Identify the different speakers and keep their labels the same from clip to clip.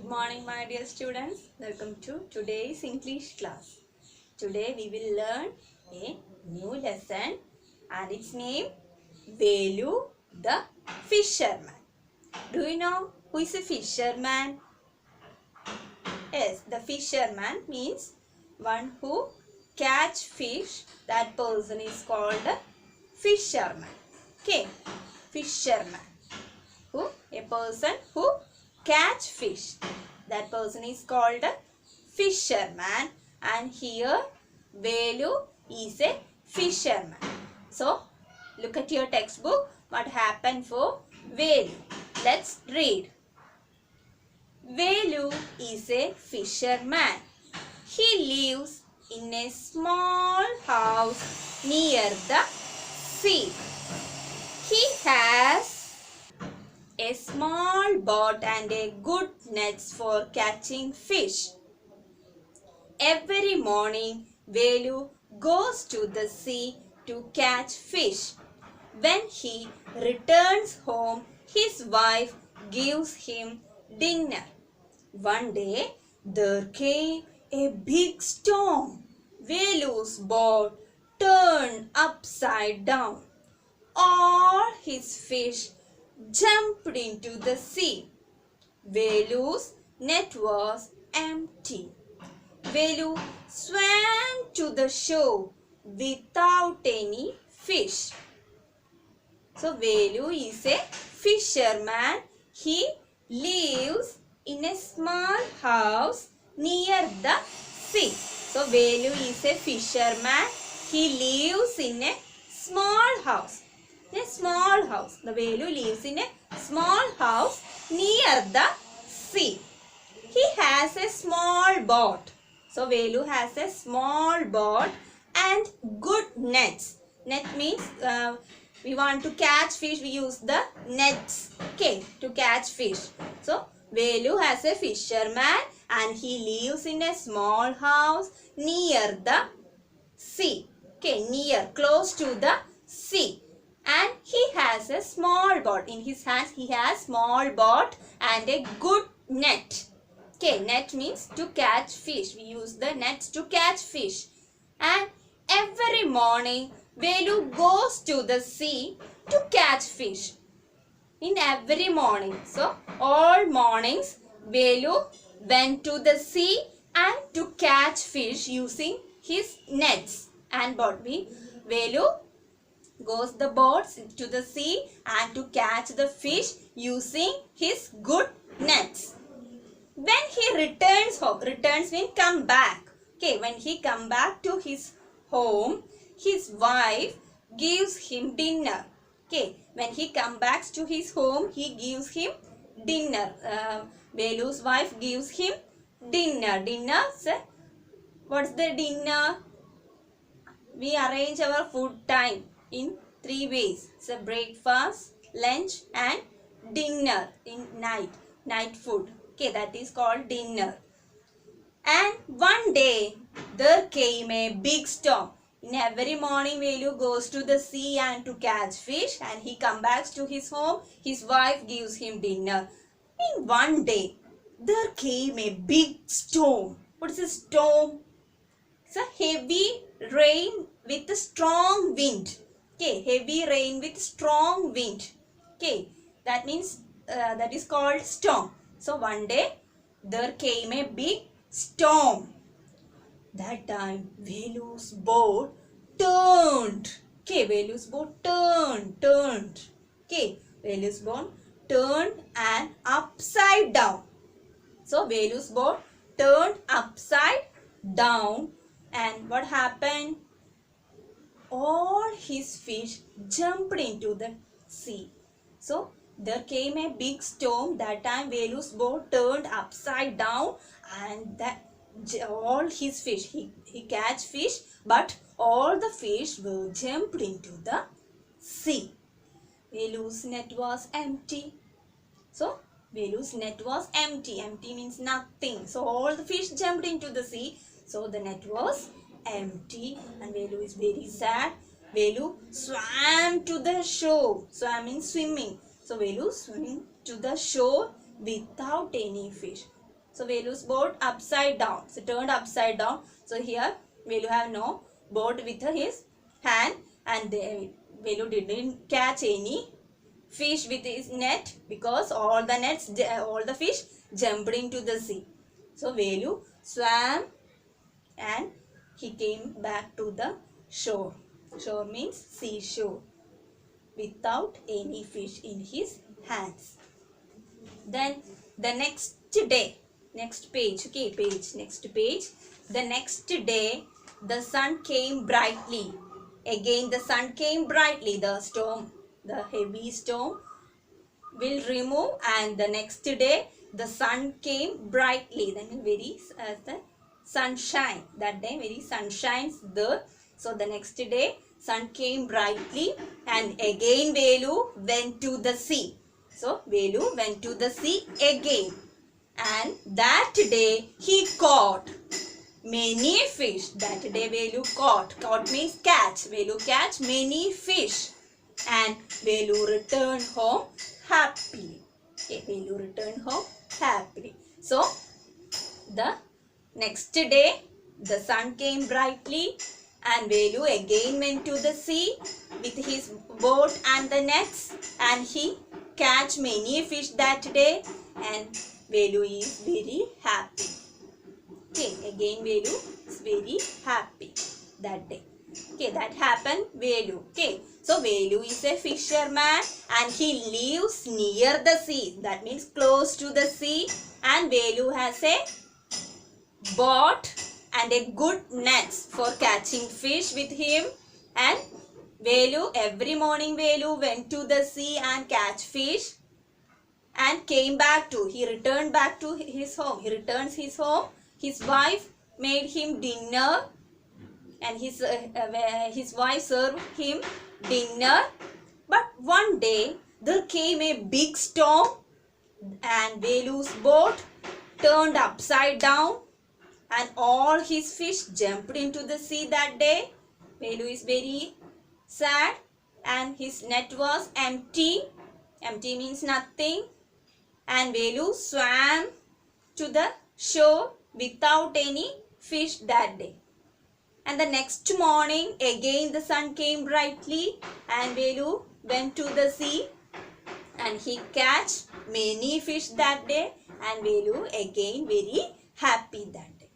Speaker 1: morning, my dear students. Welcome to today's English class. Today we will learn a new lesson and its name Velu the Fisherman. Do you know who is a fisherman? Yes, the fisherman means one who catch fish. That person is called a fisherman. Okay, fisherman. A person who catch fish. That person is called a fisherman, and here Velu is a fisherman. So look at your textbook. What happened for Velu? Let's read. Velu is a fisherman. He lives in a small house near the sea. He has a small boat and a good nets for catching fish. Every morning, Velu goes to the sea to catch fish. When he returns home, his wife gives him dinner. One day, there came a big storm. Velu's boat turned upside down. All his fish jumped into the sea. Velu's net was empty. Velu swam to the shore without any fish. So Velu is a fisherman. He lives in a small house near the sea. So Velu is a fisherman. He lives in a small house. A small house. The Velu lives in a small house near the sea. He has a small boat. So Velu has a small boat and good nets. Net means we want to catch fish. We use the nets, okay, to catch fish. So Velu has a fisherman and he lives in a small house near the sea. Okay, near, close to the sea. And he has a small boat. In his hands he has small boat and a good net. Okay, net means to catch fish. We use the nets to catch fish. And every morning Velu goes to the sea to catch fish. In every morning. So all mornings Velu went to the sea and to catch fish using his nets and boat. Velu goes the boats to the sea and to catch the fish using his good nets. When he returns home, returns means come back. Okay, when he come back to his home, his wife gives him dinner. Okay, when he come back to his home, he gives him dinner. Velu's wife gives him dinner. Dinner, what's the dinner? We arrange our food time in 3 ways. So breakfast, lunch and dinner in night. Night food. Okay, that is called dinner. And one day there came a big storm. In every morning Velu goes to the sea and to catch fish, and he comes back to his home. His wife gives him dinner. In one day there came a big storm. What is a storm? It's a heavy rain with a strong wind. Okay, heavy rain with strong wind. Okay, that means that is called storm. So one day there came a big storm. That time Velu's boat turned. Okay, Velu's boat turned. Okay, Velu's boat turned and upside down. So Velu's boat turned upside down, and what happened? All his fish jumped into the sea. So there came a big storm. That time Velu's boat turned upside down, and all his fish, he catch fish, but all the fish were jumped into the sea. Velu's net was empty. So Velu's net was empty. Empty means nothing. So all the fish jumped into the sea. So the net was empty, and Velu is very sad. Velu swam to the shore. Swam means swimming. So Velu swam to the shore without any fish. So Velu's boat upside down. So turned upside down. So here Velu have no boat with his hand, and Velu didn't catch any fish with his net because all the fish jumped into the sea. So Velu swam and he came back to the shore. Shore means seashore, without any fish in his hands. Then the next day, next page, okay, next page. The next day, the sun came brightly. Again, the sun came brightly. The storm, the heavy storm will remove, and the next day, the sun came brightly. Then very the sunshine. That day, very sun shines there. So the next day, sun came brightly, and again Velu went to the sea. So Velu went to the sea again, and that day he caught many fish. That day Velu caught. Caught means catch. Velu catch many fish, and Velu returned home happily. Okay, Velu returned home happily. So the next day the sun came brightly, and Velu again went to the sea with his boat and the nets, and he catch many fish that day, and Velu is very happy. Okay, again Velu is very happy that day. Okay, that happened Velu. Okay, so Velu is a fisherman and he lives near the sea. That means close to the sea, and Velu has a boat and a good nets for catching fish with him. And Velu, every morning Velu went to the sea and catch fish and he returned back to his home. He returns his home. His wife made him dinner, and his wife served him dinner. But one day there came a big storm, and Velu's boat turned upside down, and all his fish jumped into the sea that day. Velu is very sad, and his net was empty. Empty means nothing. And Velu swam to the shore without any fish that day. And the next morning again the sun came brightly, and Velu went to the sea and he catch many fish that day, and Velu again very happy that day.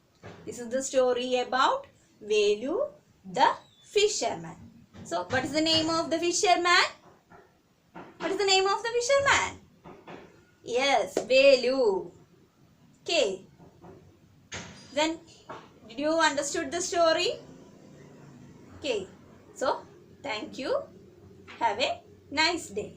Speaker 1: This is the story about Velu the fisherman. So what is the name of the fisherman? What is the name of the fisherman? Yes, Velu. Okay. Then did you understood the story? Okay. So thank you. Have a nice day.